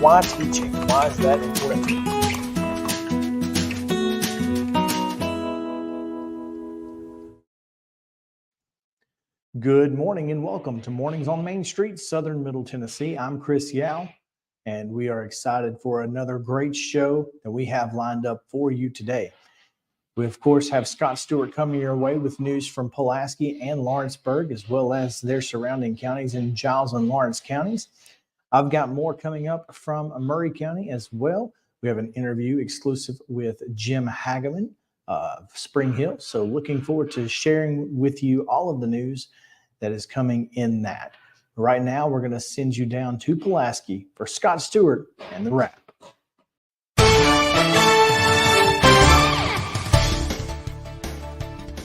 Why teaching? Why is that important? Good morning and welcome to Mornings on Main Street, Southern Middle Tennessee. I'm Chris Yow, and we are excited for another great show that we have lined up for you today. We, of course, have Scott Stewart coming your way with news from Pulaski and Lawrenceburg, as well as their surrounding counties in Giles and Lawrence counties. I've got more coming up from Maury County as well. We have an interview exclusive with Jim Hageman of Spring Hill. So looking forward to sharing with you all of the news that is coming in that. Right now, we're going to send you down to Pulaski for Scott Stewart and the wrap.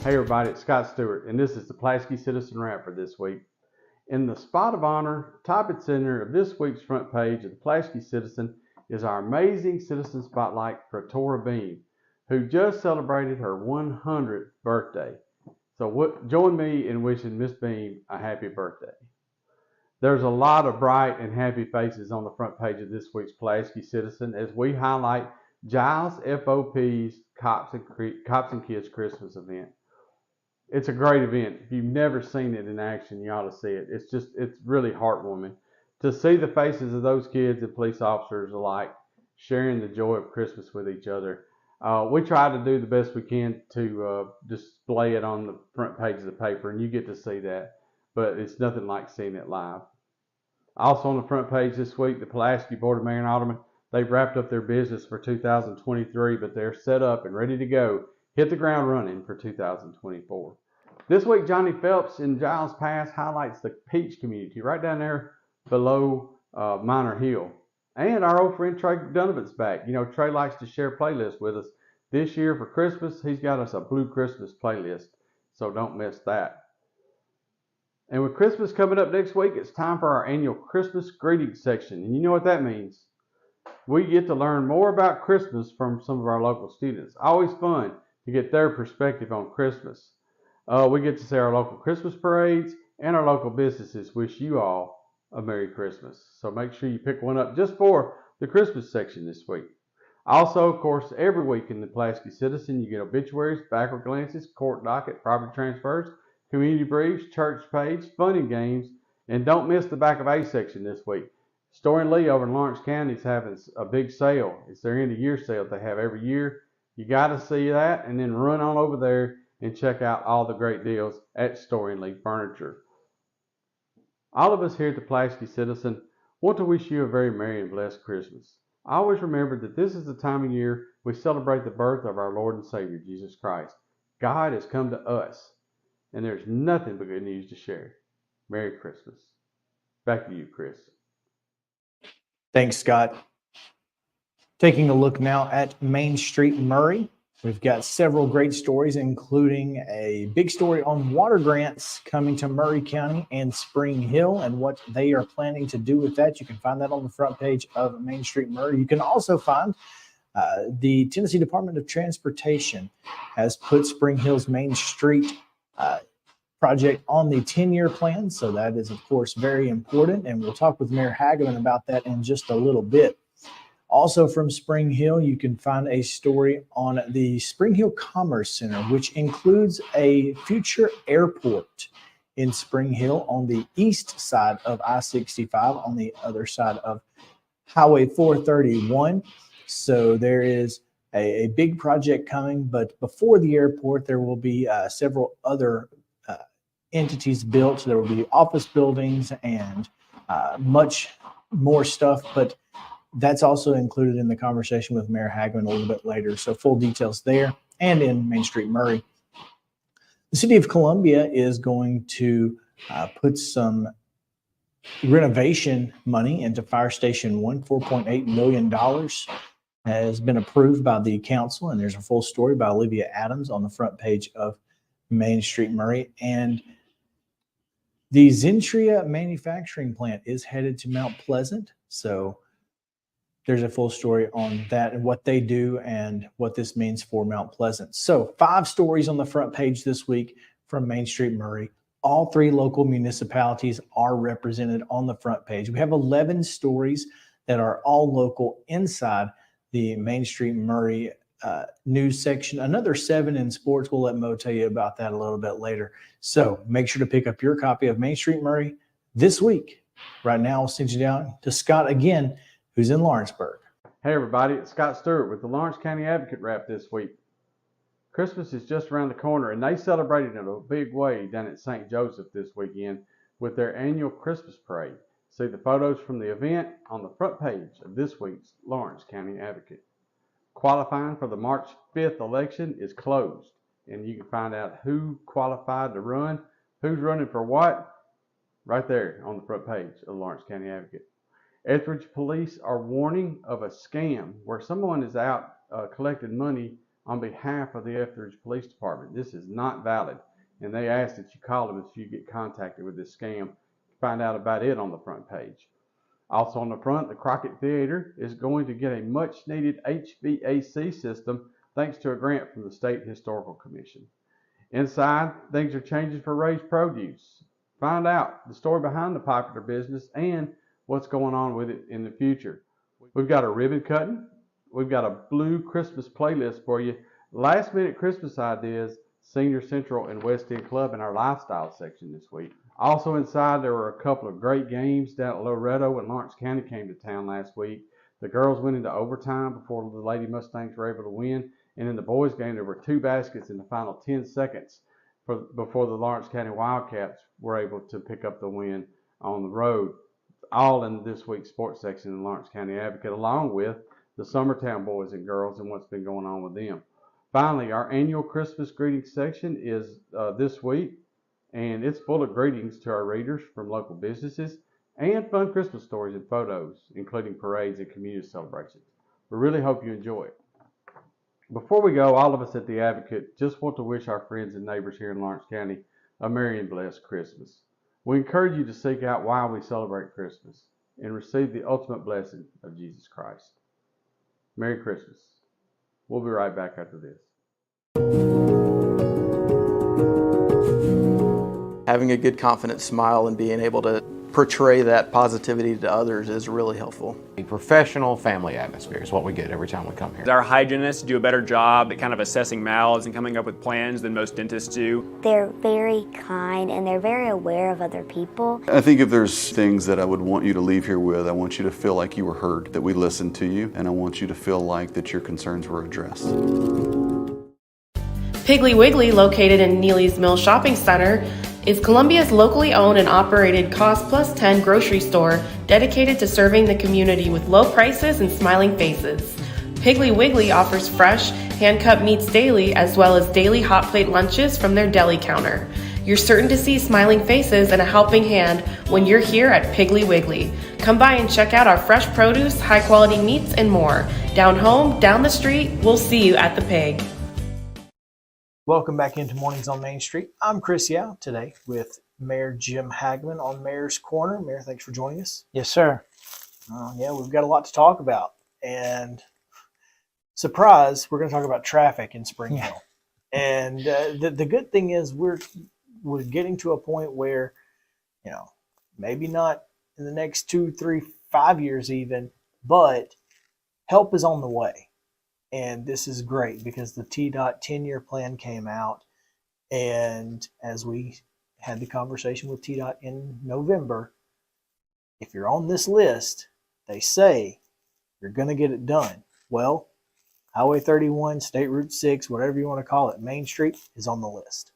Hey everybody, it's Scott Stewart, and this is the Pulaski Citizen Wrap for this week. In the spot of honor, top and center of this week's front page of the Pulaski Citizen is our amazing citizen spotlight for Tora Beam, who just celebrated her 100th birthday. So join me in wishing Miss Beam a happy birthday. There's a lot of bright and happy faces on the front page of this week's Pulaski Citizen as we highlight Giles FOP's Cops and Kids Christmas event. It's a great event. If you've never seen it in action, you ought to see it. It's really heartwarming to see the faces of those kids and police officers alike sharing the joy of Christmas with each other. We try to do the best we can to display it on the front page of the paper, and you get to see that, but it's nothing like seeing it live. Also on the front page this week, the Pulaski Board of Mayor and Aldermen, they've wrapped up their business for 2023, but they're set up and ready to go. Hit the ground running for 2024. This week, Johnny Phelps in Giles Pass highlights the Peach community right down there below Minor Hill. And our old friend Trey Donovan's back. You know, Trey likes to share playlists with us. This year for Christmas, he's got us a Blue Christmas playlist, so don't miss that. And with Christmas coming up next week, it's time for our annual Christmas greetings section. And you know what that means. We get to learn more about Christmas from some of our local students. Always fun to get their perspective on Christmas. We get to see our local Christmas parades, and our local businesses wish you all a Merry Christmas. So make sure you pick one up just for the Christmas section this week. Also, of course, every week in the Pulaski Citizen, you get obituaries, backward glances, court docket, property transfers, community briefs, church page, fun and games, and don't miss the back of A section this week. Story and Lee over in Lawrence County is having a big sale. It's their end of year sale they have every year. You got to see that and then run on over there and check out all the great deals at Story and Lee Furniture. All of us here at the Pulaski Citizen want to wish you a very merry and blessed Christmas. I always remember that this is the time of year we celebrate the birth of our Lord and Savior, Jesus Christ. God has come to us, and there's nothing but good news to share. Merry Christmas. Back to you, Chris. Thanks, Scott. Taking a look now at Main Street Maury. We've got several great stories, including a big story on water grants coming to Maury County and Spring Hill and what they are planning to do with that. You can find that on the front page of Main Street Maury. You can also find the Tennessee Department of Transportation has put Spring Hill's Main Street project on the 10-year plan. So that is, of course, very important. And we'll talk with Mayor Hageman about that in just a little bit. Also from Spring Hill, you can find a story on the Spring Hill Commerce Center, which includes a future airport in Spring Hill on the east side of I-65, on the other side of Highway 431. So there is a big project coming, but before the airport, there will be several other entities built. There will be office buildings and much more stuff, but that's also included in the conversation with Mayor Hageman a little bit later. So full details there and in Main Street Maury. The city of Columbia is going to put some renovation money into Fire Station 1. $4.8 million has been approved by the council, and there's a full story by Olivia Adams on the front page of Main Street Maury. And the Zentria manufacturing plant is headed to Mount Pleasant. So there's a full story on that and what they do and what this means for Mount Pleasant. So 5 stories on the front page this week from Main Street Maury. All 3 local municipalities are represented on the front page. We have 11 stories that are all local inside the Main Street Maury news section. Another 7 in sports. We'll let Mo tell you about that a little bit later. So make sure to pick up your copy of Main Street Maury this week. Right now, I'll send you down to Scott again, who's in Lawrenceburg. Hey everybody, it's Scott Stewart with the Lawrence County Advocate Wrap this week. Christmas is just around the corner, and they celebrated in a big way down at St. Joseph this weekend with their annual Christmas parade. See the photos from the event on the front page of this week's Lawrence County Advocate. Qualifying for the March 5th election is closed, and you can find out who qualified to run, who's running for what, right there on the front page of the Lawrence County Advocate. Etheridge police are warning of a scam where someone is out collecting money on behalf of the Etheridge Police Department. This is not valid, and they ask that you call them if you get contacted with this scam. Find out about it on the front page. Also on the front, the Crockett Theater is going to get a much-needed HVAC system thanks to a grant from the State Historical Commission. Inside, things are changing for Ray's Produce. Find out the story behind the popular business and what's going on with it in the future. We've got a ribbon cutting. We've got a blue Christmas playlist for you. Last minute Christmas ideas, Senior Central and West End Club in our lifestyle section this week. Also inside, there were a couple of great games down at Loretto, and Lawrence County came to town last week. The girls went into overtime before the Lady Mustangs were able to win. And in the boys game, there were 2 baskets in the final 10 seconds before the Lawrence County Wildcats were able to pick up the win on the road. All in this week's sports section in Lawrence County Advocate, along with the Summertown boys and girls and what's been going on with them. Finally, our annual Christmas greetings section is this week, and it's full of greetings to our readers from local businesses and fun Christmas stories and photos, including parades and community celebrations. We really hope you enjoy it. Before we go, all of us at the Advocate just want to wish our friends and neighbors here in Lawrence County a merry and blessed Christmas. We encourage you to seek out why we celebrate Christmas and receive the ultimate blessing of Jesus Christ. Merry Christmas. We'll be right back after this. Having a good, confident smile and being able to portray that positivity to others is really helpful. A professional family atmosphere is what we get every time we come here. Our hygienists do a better job at kind of assessing mouths and coming up with plans than most dentists do. They're very kind and they're very aware of other people. I think if there's things that I would want you to leave here with, I want you to feel like you were heard, that we listened to you, and I want you to feel like that your concerns were addressed. Piggly Wiggly, located in Neely's Mill Shopping Center, is Columbia's locally owned and operated Cost Plus 10 grocery store dedicated to serving the community with low prices and smiling faces. Piggly Wiggly offers fresh, hand-cut meats daily as well as daily hot plate lunches from their deli counter. You're certain to see smiling faces and a helping hand when you're here at Piggly Wiggly. Come by and check out our fresh produce, high-quality meats, and more. Down home, down the street, we'll see you at the Pig. Welcome back into Mornings on Main Street. I'm Chris Yow today with Mayor Jim Hagman on Mayor's Corner. Mayor, thanks for joining us. Yes, sir. Yeah, we've got a lot to talk about. And surprise, we're going to talk about traffic in Spring Hill. And the good thing is we're getting to a point where, you know, maybe not in the next 2, 3, 5 years even, but help is on the way. And this is great because the TDOT 10-year plan came out. And as we had the conversation with TDOT in November, if you're on this list, they say you're going to get it done. Well, Highway 31, State Route 6, whatever you want to call it, Main Street is on the list.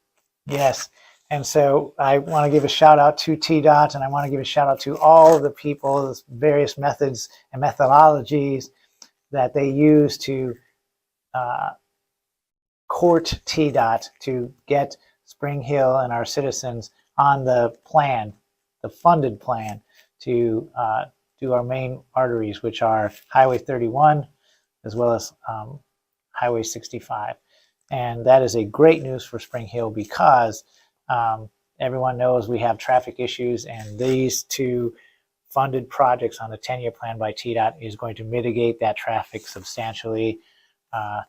Yes. And so I want to give a shout out to TDOT, and I want to give a shout out to all the people, the various methods and methodologies that they use to court TDOT to get Spring Hill and our citizens on the plan, the funded plan to do our main arteries, which are Highway 31 as well as Highway 65. And that is a great news for Spring Hill because everyone knows we have traffic issues, and these 2 funded projects on the 10-year plan by TDOT is going to mitigate that traffic substantially.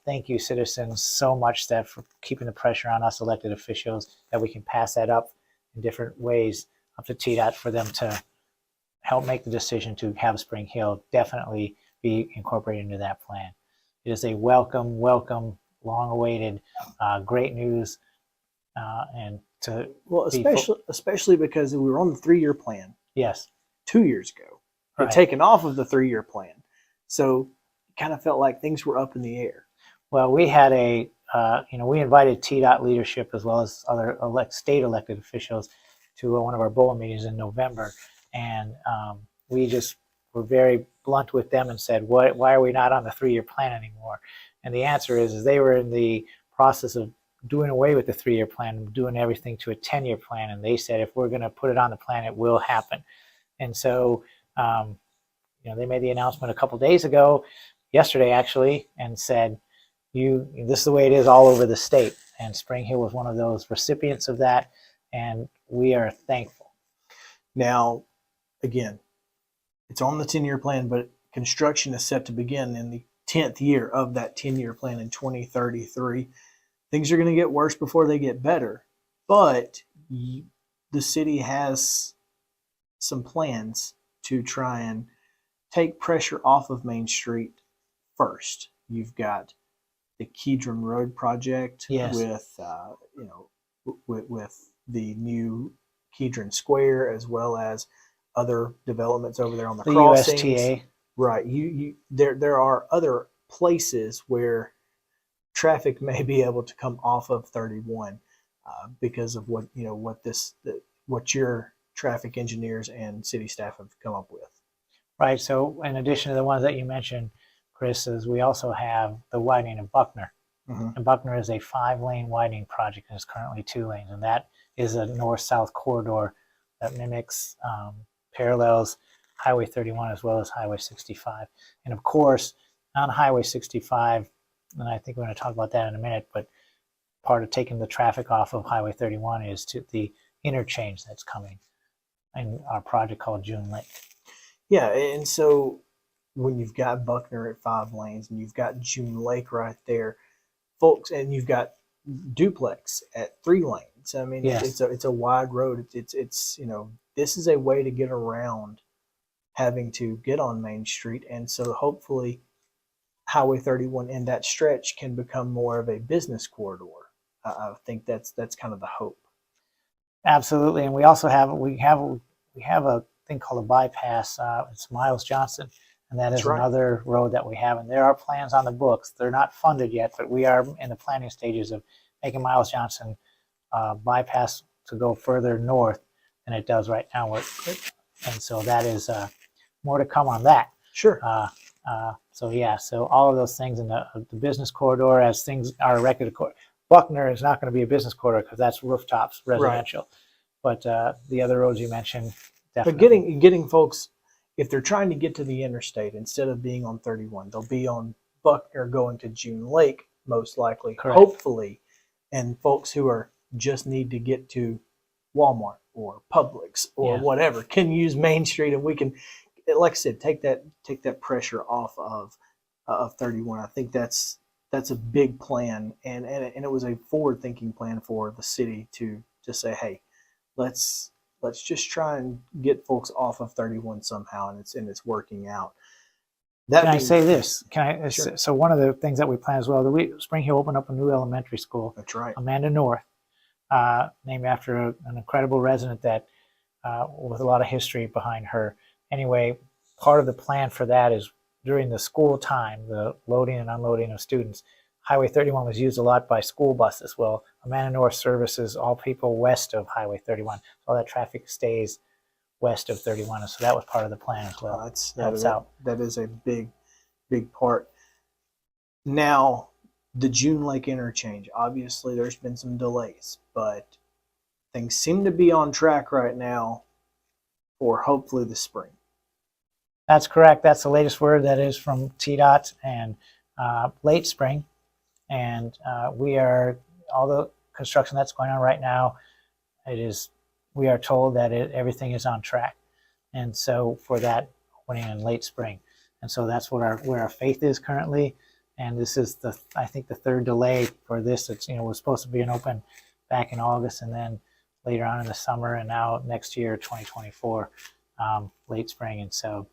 Thank you, citizens, so much for keeping the pressure on us elected officials that we can pass that up in different ways up to TDOT for them to helped make the decision to have Spring Hill definitely be incorporated into that plan. It is a welcome, long-awaited, great news, and to Well, especially because we were on the 3-year plan yes, 2 years ago. We're right. taken off of the 3-year plan, so it kind of felt like things were up in the air. Well, we had we invited TDOT leadership as well as other state elected officials to one of our board meetings in November, and we just were very blunt with them and said, why are we not on the 3-year plan anymore? And the answer is they were in the process of doing away with the 3-year plan, doing everything to a 10-year plan, and they said, if we're going to put it on the plan, it will happen. And so, they made the announcement a couple days ago, yesterday actually, and said, this is the way it is all over the state. And Spring Hill was one of those recipients of that, and we are thankful. Now, again, it's on the 10-year plan, but construction is set to begin in the 10th year of that 10-year plan in 2033. Things are going to get worse before they get better, but the city has some plans to try and take pressure off of Main Street first. You've got the Kedron Road project Yes. with the new Kedron Square, as well as other developments over there on the crossings. USTA. Right. There are other places where traffic may be able to come off of 31 because of what your traffic engineers and city staff have come up with. Right. So in addition to the ones that you mentioned, Chris, is we also have the widening of Buckner. Mm-hmm. And Buckner is a 5-lane widening project, and it's currently 2 lanes. And that is a north-south corridor that mimics, parallels Highway 31 as well as Highway 65. And of course, on Highway 65, and I think we're going to talk about that in a minute, but part of taking the traffic off of Highway 31 is to the interchange that's coming in our project called June Lake. Yeah, and so when you've got Buckner at 5 lanes and you've got June Lake right there, folks, and you've got Duplex at 3 lanes. I mean, yes. it's a wide road. It's this is a way to get around having to get on Main Street, and so hopefully Highway 31 in that stretch can become more of a business corridor. I think that's kind of the hope. Absolutely, and we also have a thing called a bypass. It's Miles Johnson, and that is another road that we have. And there are plans on the books. They're not funded yet, but we are in the planning stages of making Miles Johnson bypass to go further north than it does right now. And so that is more to come on that. Sure. So all of those things in the business corridor, as things are erected. Buckner is not going to be a business corridor because that's rooftops, residential. Right. But the other roads you mentioned, definitely. But getting folks, if they're trying to get to the interstate, instead of being on 31, they'll be on Buckner going to June Lake, most likely, correct. Hopefully. And folks who are just need to get to Walmart or Publix or whatever can use Main Street, and we can, like I said, take that pressure off of 31. I think that's a big plan, and it was a forward-thinking plan for the city to say, hey, let's just try and get folks off of 31 somehow, and it's working out. Can I say this? Sure. So one of the things that we plan as well, Spring Hill opened up a new elementary school. That's right. Amanda North, named after an incredible resident that with a lot of history behind her. Anyway, part of the plan for that is during the school time, the loading and unloading of students, Highway 31 was used a lot by school buses. Well, Amanda North services all people west of Highway 31. So all that traffic stays west of 31. And so that was part of the plan as well. That is a big part. Now, the June Lake interchange, obviously there's been some delays, but things seem to be on track right now for hopefully the spring. That's correct. That's the latest word. That is from TDOT, and late spring. And all the construction that's going on right now, we are told that everything is on track. And so for that opening in late spring. And so that's where our faith is currently. And this is I think the third delay for this. It's, was supposed to be an open back in August, and then later on in the summer, and now next year, 2024. late spring. And so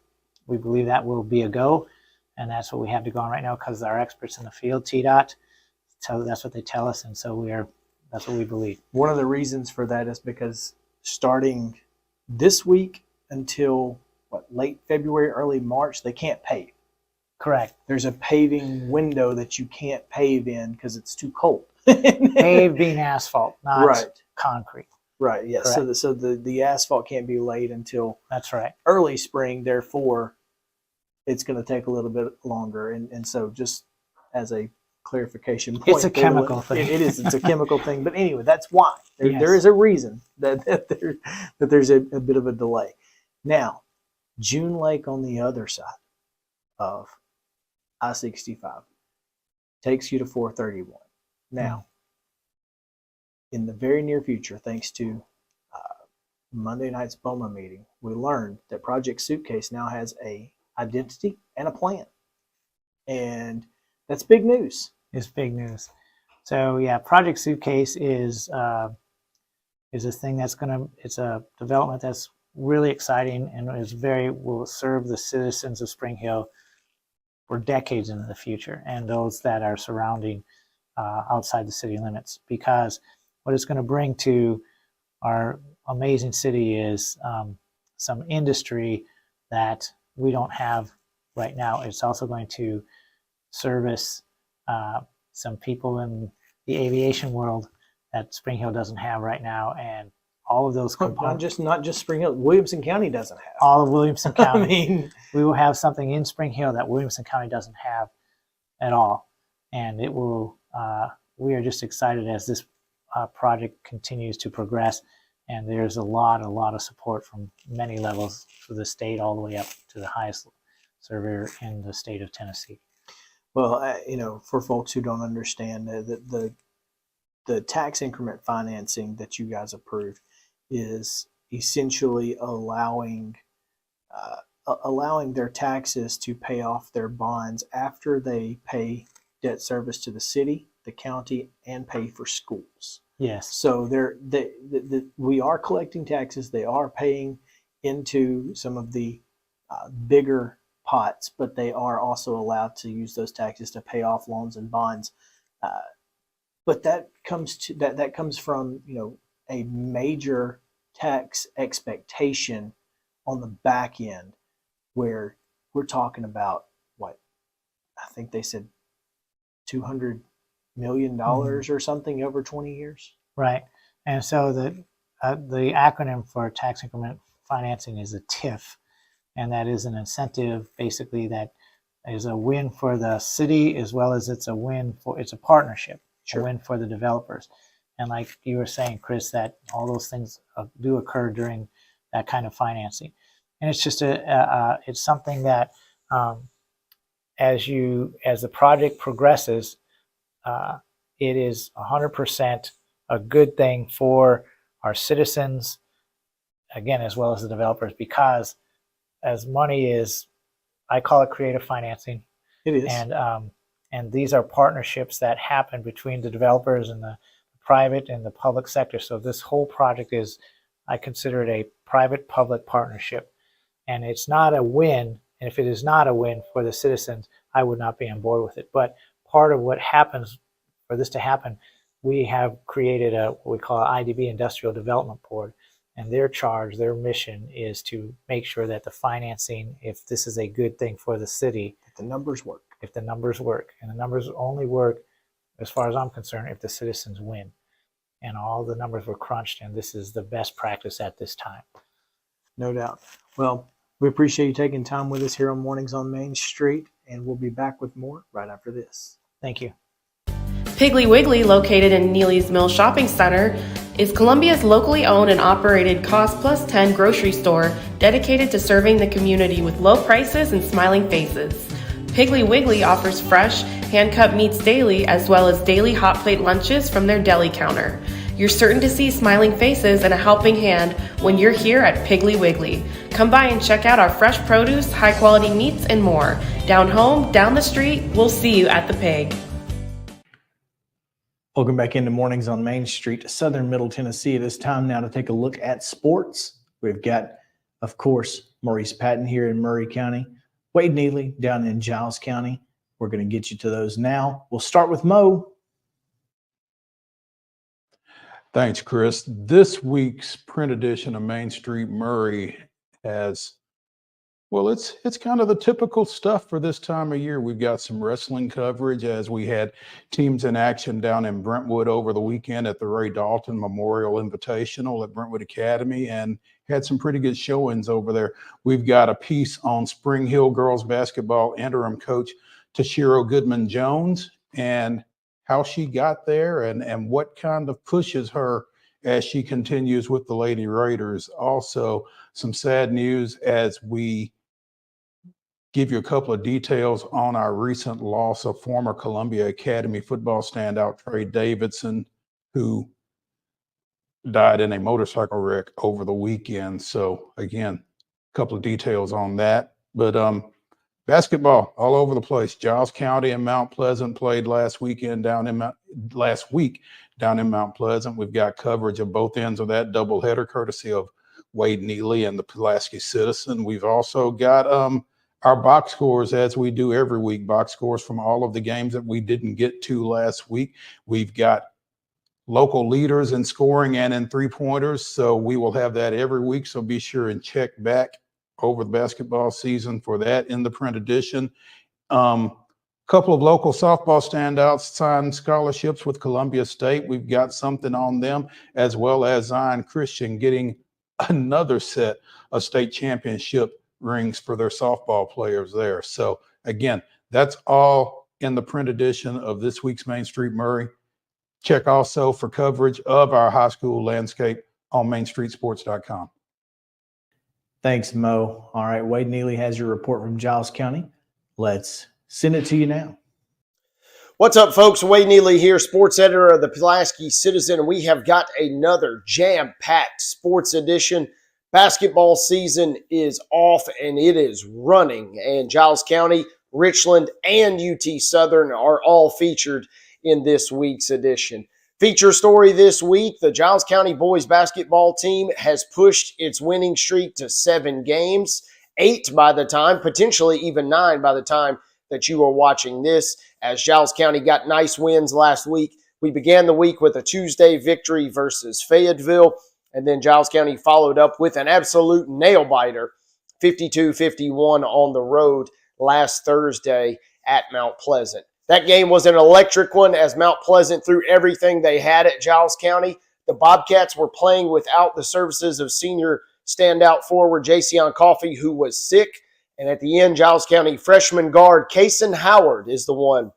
we believe that will be a go. And that's what we have to go on right now because our experts in the field, TDOT, that's what they tell us. And so that's what we believe. One of the reasons for that is because starting this week until late February, early March, they can't pave. Correct. There's a paving window that you can't pave in because it's too cold. Pave being asphalt, not Right. concrete. Right. Yes. Correct. So the asphalt can't be laid until That's right. early spring. Therefore, it's going to take a little bit longer. And so just as a clarification point, It's a chemical thing. It is. It's a chemical thing. But anyway, that's why there Yes. is a reason that there's a bit of a delay. Now, June Lake on the other side of I-65 takes you to 431. Now, in the very near future, thanks to Monday night's BOMA meeting, we learned that Project Suitcase now has a identity and a plan, and that's big news. Is big news. So yeah, Project Suitcase is a thing it's a development that's really exciting and will serve the citizens of Spring Hill for decades into the future and those that are surrounding outside the city limits, because what it's going to bring to our amazing city is some industry that we don't have right now. It's also going to service some people in the aviation world that Spring Hill doesn't have right now, and all of those components. Not just Spring Hill. Williamson County doesn't have. All of Williamson County. I mean, we will have something in Spring Hill that Williamson County doesn't have at all, and it will. We are just excited as this project continues to progress, and there's a lot of support from many levels for the state all the way up to the highest surveyor in the state of Tennessee. Well, for folks who don't understand, the tax increment financing that you guys approved is essentially allowing their taxes to pay off their bonds after they pay debt service to the city, the county, and pay for schools. Yes. So we are collecting taxes. They are paying into some of the bigger pots, but they are also allowed to use those taxes to pay off loans and bonds. But that comes from a major tax expectation on the back end, where we're talking about what I think they said $200 million or something over 20 years. Right. And so the acronym for tax increment financing is a TIF, and that is an incentive basically that is a win for the city as well as it's a partnership. Sure. A win for the developers. And like you were saying, Chris, that all those things do occur during that kind of financing. And it's just it's something that as the project progresses, it is 100% a good thing for our citizens, again, as well as the developers, because as money is, I call it creative financing. It is. And these are partnerships that happen between the developers and the private and the public sector. So this whole project is, I consider it a private-public partnership. And it's not a win. And if it is not a win for the citizens, I would not be on board with it. But part of what happens for this to happen, we have created what we call an IDB, Industrial Development Board. And their mission is to make sure that the financing, if this is a good thing for the city, If the numbers work. If the numbers work. And the numbers only work, as far as I'm concerned, if the citizens win. And all the numbers were crunched, and this is the best practice at this time. No doubt. Well, we appreciate you taking time with us here on Mornings on Main Street, and we'll be back with more right after this. Thank you. Piggly Wiggly, located in Neely's Mill Shopping Center, is Columbia's locally owned and operated Cost Plus 10 grocery store dedicated to serving the community with low prices and smiling faces. Piggly Wiggly offers fresh, hand-cut meats daily, as well as daily hot plate lunches from their deli counter. You're certain to see smiling faces and a helping hand when you're here at Piggly Wiggly. Come by and check out our fresh produce, high-quality meats, and more. Down home, down the street, we'll see you at the Pig. Welcome back into Mornings on Main Street, Southern Middle Tennessee. It is time now to take a look at sports. We've got Of course, Maurice Patton here in Maury County, Wade Neely down in Giles County. We're going to get you to those now. We'll start with Mo. Thanks, Chris. This week's print edition of Main Street Maury has, well, it's kind of the typical stuff for this time of year. We've got some wrestling coverage as we had teams in action down in Brentwood over the weekend at the Ray Dalton Memorial Invitational at Brentwood Academy, and had some pretty good showings over there. We've got a piece on Spring Hill girls basketball interim coach Tashiro Goodman-Jones and how she got there and what kind of pushes her as she continues with the Lady Raiders. Also, some sad news as we give you a couple of details on our recent loss of former Columbia Academy football standout Trey Davidson, who died in a motorcycle wreck over the weekend. So again, a couple of details on that. But basketball all over the place. Giles County and Mount Pleasant played last week down in Mount Pleasant. We've got coverage of both ends of that doubleheader, courtesy of Wade Neely and the Pulaski Citizen. We've also got our box scores, as we do every week, box scores from all of the games that we didn't get to last week. We've got local leaders in scoring and in three-pointers, so we will have that every week. So be sure and check back over the basketball season for that in the print edition. Couple of local softball standouts signed scholarships with Columbia State. We've got something on them, as well as Zion Christian getting another set of state championship rings for their softball players there. So again, that's all in the print edition of this week's Main Street Maury. Check also for coverage of our high school landscape on mainstreetsports.com. Thanks, Mo. All right, Wade Neely has your report from Giles County. Let's send it to you now. What's up, folks? Wade Neely here, sports editor of the Pulaski Citizen, and we have got another jam-packed sports edition. Basketball season is off, and it is running, and Giles County, Richland, and UT Southern are all featured in this week's edition. Feature story this week, the Giles County boys basketball team has pushed its winning streak to 7 games, 8 by the time, potentially even 9 by the time that you are watching this, as Giles County got nice wins last week. We began the week with a Tuesday victory versus Fayetteville, and then Giles County followed up with an absolute nail-biter, 52-51 on the road last Thursday at Mount Pleasant. That game was an electric one as Mount Pleasant threw everything they had at Giles County. The Bobcats were playing without the services of senior standout forward Jason Coffey, who was sick. And at the end, Giles County freshman guard Kason Howard is the one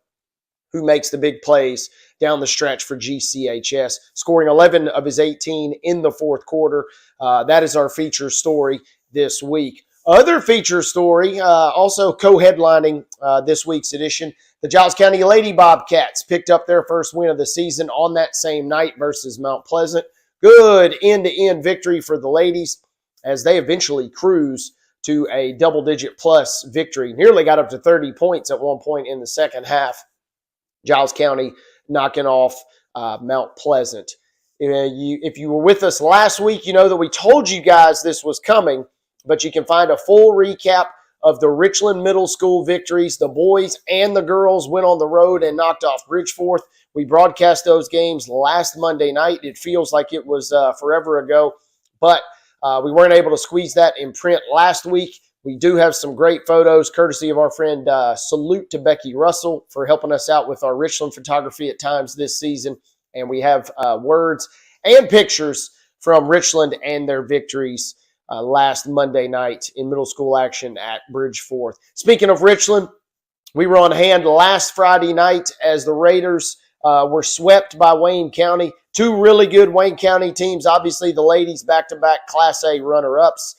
who makes the big plays down the stretch for GCHS, scoring 11 of his 18 in the fourth quarter. That is our feature story this week. Other feature story, also co-headlining this week's edition, the Giles County Lady Bobcats picked up their first win of the season on that same night versus Mount Pleasant. Good end-to-end victory for the ladies as they eventually cruise to a double-digit plus victory. Nearly got up to 30 points at one point in the second half. Giles County knocking off Mount Pleasant. If you were with us last week, you know that we told you guys this was coming, but you can find a full recap of the Richland Middle School victories. The boys and the girls went on the road and knocked off Bridgeforth. We broadcast those games last Monday night. It feels like it was forever ago, but we weren't able to squeeze that in print last week. We do have some great photos, courtesy of our friend, salute to Becky Russell for helping us out with our Richland photography at times this season. And we have words and pictures from Richland and their victories last Monday night in middle school action at Bridgeforth. Speaking of Richland, we were on hand last Friday night as the Raiders were swept by Wayne County. 2 really good Wayne County teams. Obviously, the ladies back-to-back Class A runner-ups.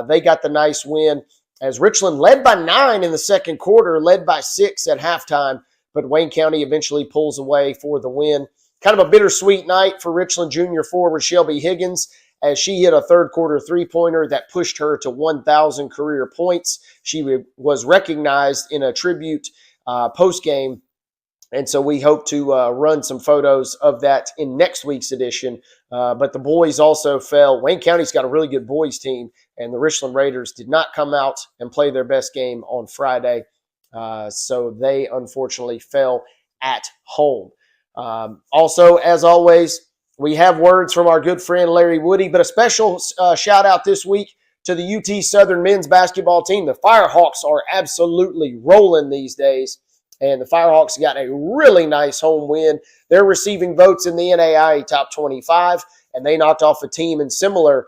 They got the nice win as Richland led by 9 in the second quarter, led by 6 at halftime, but Wayne County eventually pulls away for the win. Kind of a bittersweet night for Richland junior forward Shelby Higgins as she hit a third-quarter three-pointer that pushed her to 1,000 career points. She was recognized in a tribute post-game And so we hope to run some photos of that in next week's edition. But the boys also fell. Wayne County's got a really good boys team, and the Richland Raiders did not come out and play their best game on Friday. So they unfortunately fell at home. Also, as always, we have words from our good friend Larry Woody, but a special shout out this week to the UT Southern men's basketball team. The Firehawks are absolutely rolling these days, and the Firehawks got a really nice home win. They're receiving votes in the NAIA Top 25, and they knocked off a team in similar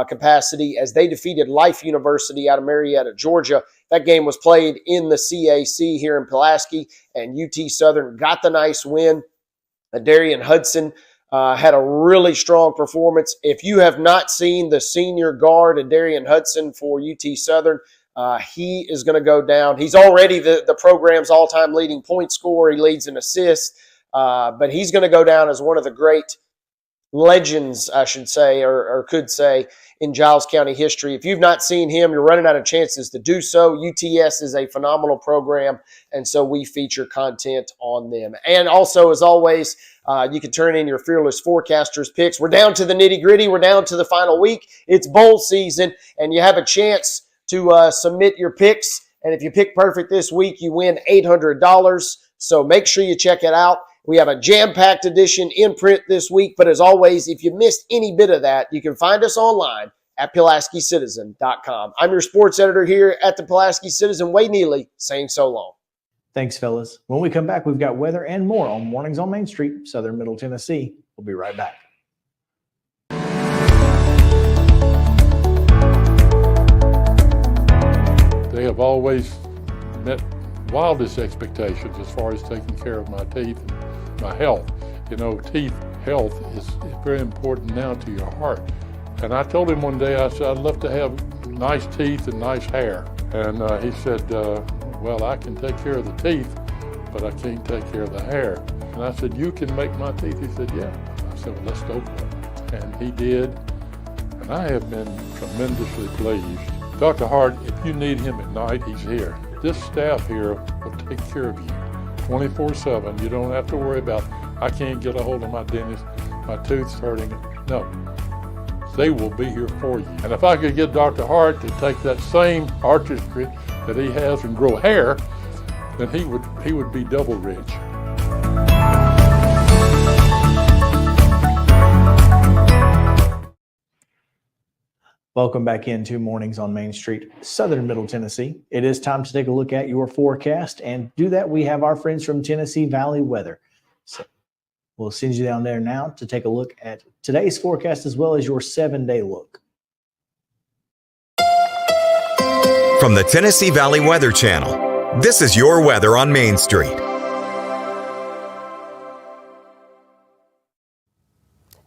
capacity as they defeated Life University out of Marietta, Georgia. That game was played in the CAC here in Pulaski, and UT Southern got the nice win. Darian Hudson had a really strong performance. If you have not seen the senior guard, Darian Hudson for UT Southern, he is going to go down. He's already the program's all-time leading point scorer. He leads in assists, but he's going to go down as one of the great legends, I should say, or could say, in Giles County history. If you've not seen him, you're running out of chances to do so. UTS is a phenomenal program, and so we feature content on them. And also, as always, you can turn in your Fearless Forecasters picks. We're down to the nitty-gritty. We're down to the final week. It's bowl season, and you have a chance to submit your picks. And if you pick perfect this week, you win $800. So make sure you check it out. We have a jam-packed edition in print this week, but as always, if you missed any bit of that, you can find us online at PulaskiCitizen.com. I'm your sports editor here at the Pulaski Citizen, Wade Neely, saying so long. Thanks, fellas. When we come back, we've got weather and more on Mornings on Main Street, Southern Middle Tennessee. We'll be right back. They have always met wildest expectations as far as taking care of my teeth and my health. You know, teeth health is very important now to your heart. And I told him one day, I said, I'd love to have nice teeth and nice hair. And he said, well, I can take care of the teeth, but I can't take care of the hair. And I said, you can make my teeth? He said, yeah. I said, well, let's go for it. And he did. And I have been tremendously pleased. Dr. Hart, if you need him at night, he's here. This staff here will take care of you 24/7. You don't have to worry about, I can't get a hold of my dentist, my tooth's hurting. No, they will be here for you. And if I could get Dr. Hart to take that same artistry that he has and grow hair, then he would be double rich. Welcome back into Mornings on Main Street, Southern Middle Tennessee. It is time to take a look at your forecast, and to do that, we have our friends from Tennessee Valley Weather. So we'll send you down there now to take a look at today's forecast as well as your 7-day look. From the Tennessee Valley Weather Channel, this is your weather on Main Street.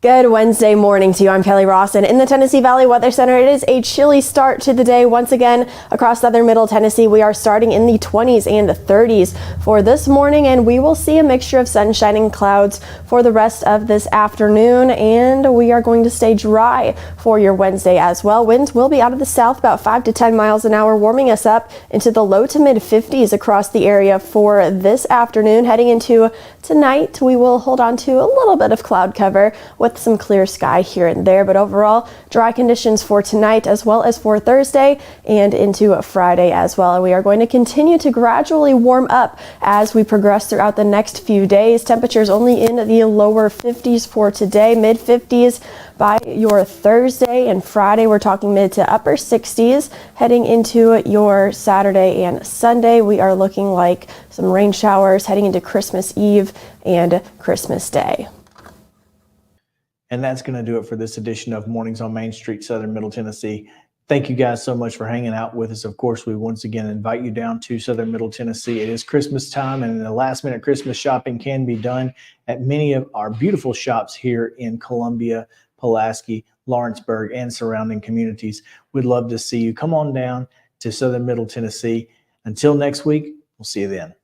Good Wednesday morning to you. I'm Kelly Rawson in the Tennessee Valley Weather Center. It is a chilly start to the day. Once again, across southern middle Tennessee, we are starting in the 20s and 30s for this morning, and we will see a mixture of sunshine and clouds for the rest of this afternoon, and we are going to stay dry for your Wednesday as well. Winds will be out of the south about 5 to 10 miles an hour, warming us up into the low to mid 50s across the area for this afternoon. Heading into tonight, we will hold on to a little bit of cloud cover with some clear sky here and there, but overall dry conditions for tonight as well as for Thursday and into Friday as well. And we are going to continue to gradually warm up as we progress throughout the next few days. Temperatures only in the lower 50s for today, mid 50s by your Thursday, and Friday we're talking mid to upper 60s. Heading into your Saturday and Sunday, we are looking like some rain showers heading into Christmas Eve and Christmas Day. And that's going to do it for this edition of Mornings on Main Street, Southern Middle Tennessee. Thank you guys so much for hanging out with us. Of course, we once again invite you down to Southern Middle Tennessee. It is Christmas time, and the last minute Christmas shopping can be done at many of our beautiful shops here in Columbia, Pulaski, Lawrenceburg, and surrounding communities. We'd love to see you. Come on down to Southern Middle Tennessee. Until next week, we'll see you then.